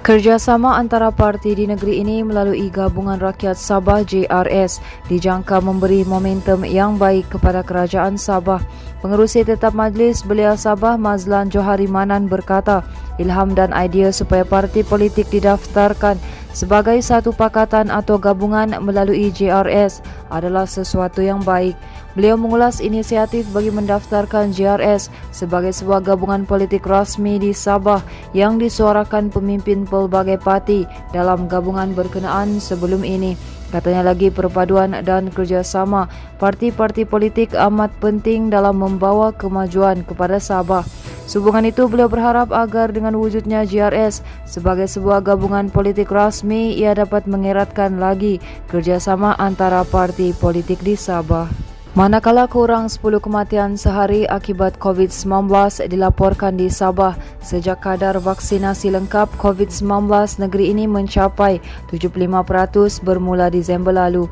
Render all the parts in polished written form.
Kerjasama antara parti di negeri ini melalui Gabungan Rakyat Sabah JRS dijangka memberi momentum yang baik kepada kerajaan Sabah. Pengerusi Tetap Majlis Belia Sabah Mazlan Johari Manan berkata, ilham dan idea supaya parti politik didaftarkan sebagai satu pakatan atau gabungan melalui JRS adalah sesuatu yang baik. Beliau mengulas inisiatif bagi mendaftarkan JRS sebagai sebuah gabungan politik rasmi di Sabah yang disuarakan pemimpin pelbagai parti dalam gabungan berkenaan sebelum ini. Katanya lagi perpaduan dan kerjasama parti-parti politik amat penting dalam membawa kemajuan kepada Sabah. Sehubungan itu, beliau berharap agar dengan wujudnya JRS sebagai sebuah gabungan politik rasmi, ia dapat mengeratkan lagi kerjasama antara parti politik di Sabah. Manakala kurang 10 kematian sehari akibat COVID-19 dilaporkan di Sabah sejak kadar vaksinasi lengkap COVID-19 negeri ini mencapai 75% bermula Disember lalu.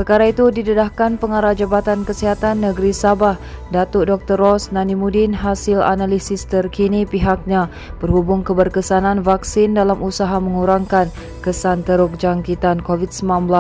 Perkara itu didedahkan Pengarah Jabatan Kesihatan Negeri Sabah, Datuk Dr. Ros Nanimudin hasil analisis terkini pihaknya berhubung keberkesanan vaksin dalam usaha mengurangkan kesan teruk jangkitan COVID-19.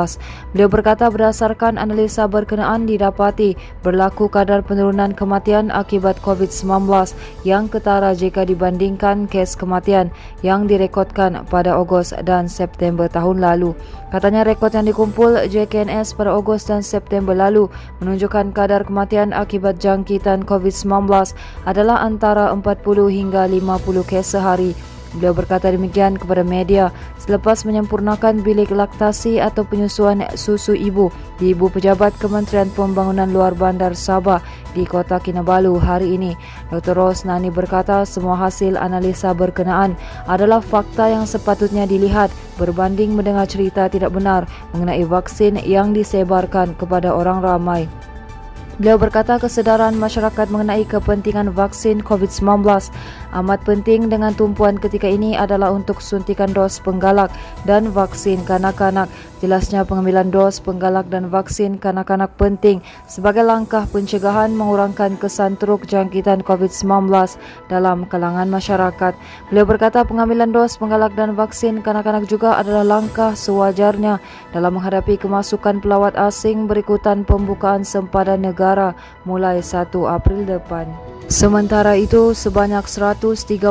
Beliau berkata berdasarkan analisa berkenaan didapati berlaku kadar penurunan kematian akibat COVID-19 yang ketara jika dibandingkan kes kematian yang direkodkan pada Ogos dan September tahun lalu. Katanya rekod yang dikumpul JKNS pada Ogos dan September lalu menunjukkan kadar kematian akibat jangkitan COVID-19 adalah antara 40 hingga 50 kes sehari. Beliau berkata demikian kepada media selepas menyempurnakan bilik laktasi atau penyusuan susu ibu di Ibu Pejabat Kementerian Pembangunan Luar Bandar Sabah di Kota Kinabalu hari ini. Dr. Ros Nani berkata semua hasil analisa berkenaan adalah fakta yang sepatutnya dilihat berbanding mendengar cerita tidak benar mengenai vaksin yang disebarkan kepada orang ramai. Beliau berkata kesedaran masyarakat mengenai kepentingan vaksin COVID-19 amat penting dengan tumpuan ketika ini adalah untuk suntikan dos penggalak dan vaksin kanak-kanak. Jelasnya pengambilan dos penggalak dan vaksin kanak-kanak penting sebagai langkah pencegahan mengurangkan kesan teruk jangkitan COVID-19 dalam kalangan masyarakat. Beliau berkata pengambilan dos penggalak dan vaksin kanak-kanak juga adalah langkah sewajarnya dalam menghadapi kemasukan pelawat asing berikutan pembukaan sempadan negara mulai 1 April depan. Sementara itu, sebanyak 134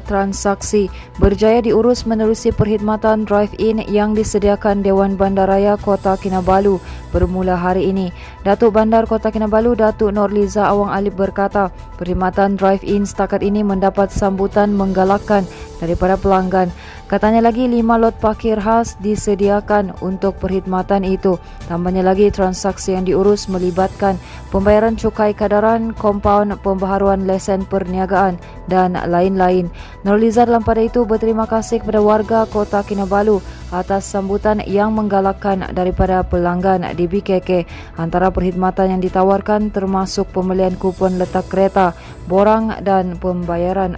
transaksi berjaya diurus menerusi perkhidmatan drive-in yang disediakan Dewan Bandaraya Kota Kinabalu bermula hari ini. Datuk Bandar Kota Kinabalu, Datuk Norliza Awang Alip berkata, perkhidmatan drive-in setakat ini mendapat sambutan menggalakkan daripada pelanggan. Katanya lagi 5 lot parkir khas disediakan untuk perkhidmatan itu. Tambahnya lagi transaksi yang diurus melibatkan pembayaran cukai kadaran, kompaun, pembaharuan lesen perniagaan dan lain-lain. Norliza dalam pada itu berterima kasih kepada warga Kota Kinabalu atas sambutan yang menggalakkan daripada pelanggan di BKK. Antara perkhidmatan yang ditawarkan termasuk pembelian kupon letak kereta, borang dan pembayaran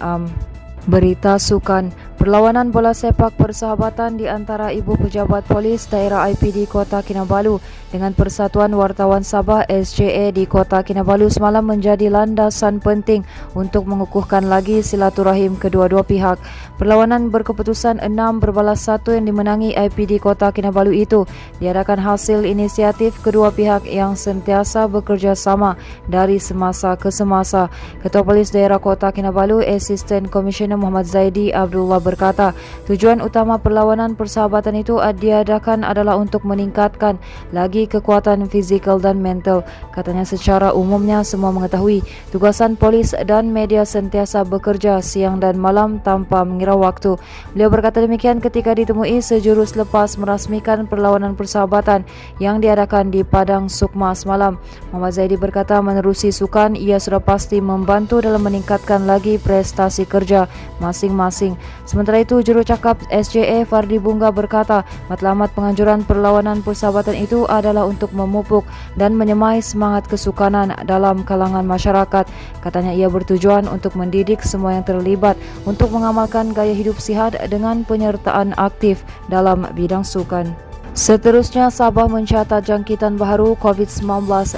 Berita sukan. Perlawanan bola sepak persahabatan di antara Ibu Pejabat Polis Daerah IPD Kota Kinabalu dengan Persatuan Wartawan Sabah SJA di Kota Kinabalu semalam menjadi landasan penting untuk mengukuhkan lagi silaturahim kedua-dua pihak. Perlawanan berkeputusan 6-1 yang dimenangi IPD Kota Kinabalu itu diadakan hasil inisiatif kedua pihak yang sentiasa bekerja sama dari semasa ke semasa. Ketua Polis Daerah Kota Kinabalu Asisten Komisioner Muhammad Zaidi Abdullah berkata, tujuan utama perlawanan persahabatan itu diadakan adalah untuk meningkatkan lagi kekuatan fizikal dan mental. Katanya secara umumnya semua mengetahui tugasan polis dan media sentiasa bekerja siang dan malam tanpa mengira waktu. Beliau berkata demikian ketika ditemui sejurus lepas merasmikan perlawanan persahabatan yang diadakan di Padang Sukma semalam. Muhammad Zaidi berkata menerusi sukan ia sudah pasti membantu dalam meningkatkan lagi prestasi kerja masing-masing. Sementara itu, jurucakap SJA Fardi Bunga berkata, matlamat penganjuran perlawanan persahabatan itu adalah untuk memupuk dan menyemai semangat kesukanan dalam kalangan masyarakat. Katanya ia bertujuan untuk mendidik semua yang terlibat untuk mengamalkan gaya hidup sihat dengan penyertaan aktif dalam bidang sukan. Seterusnya, Sabah mencatat jangkitan baru COVID-19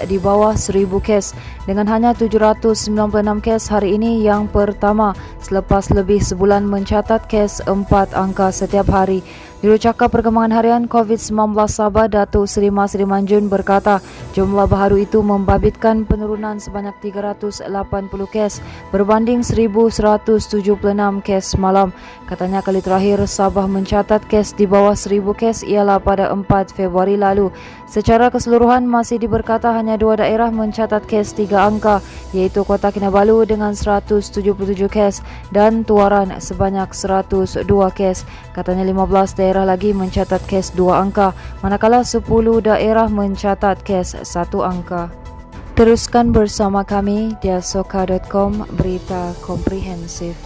di bawah 1,000 kes dengan hanya 796 kes hari ini yang pertama selepas lebih sebulan mencatat kes 4 angka setiap hari. Jurucakap Perkembangan Harian COVID-19 Sabah, Datuk Seri Masri Manjun berkata, jumlah baharu itu membabitkan penurunan sebanyak 380 kes berbanding 1,176 kes semalam. Katanya kali terakhir Sabah mencatat kes di bawah 1,000 kes ialah pada 4 Februari lalu. Secara keseluruhan masih diberkata hanya 2 daerah mencatat kes 3 angka, iaitu Kota Kinabalu dengan 177 kes dan Tuaran sebanyak 102 kes. Katanya 15 daerah lagi mencatat kes 2 angka, manakala 10 daerah mencatat kes 1 angka. Teruskan bersama kami di asoka.com, berita komprehensif.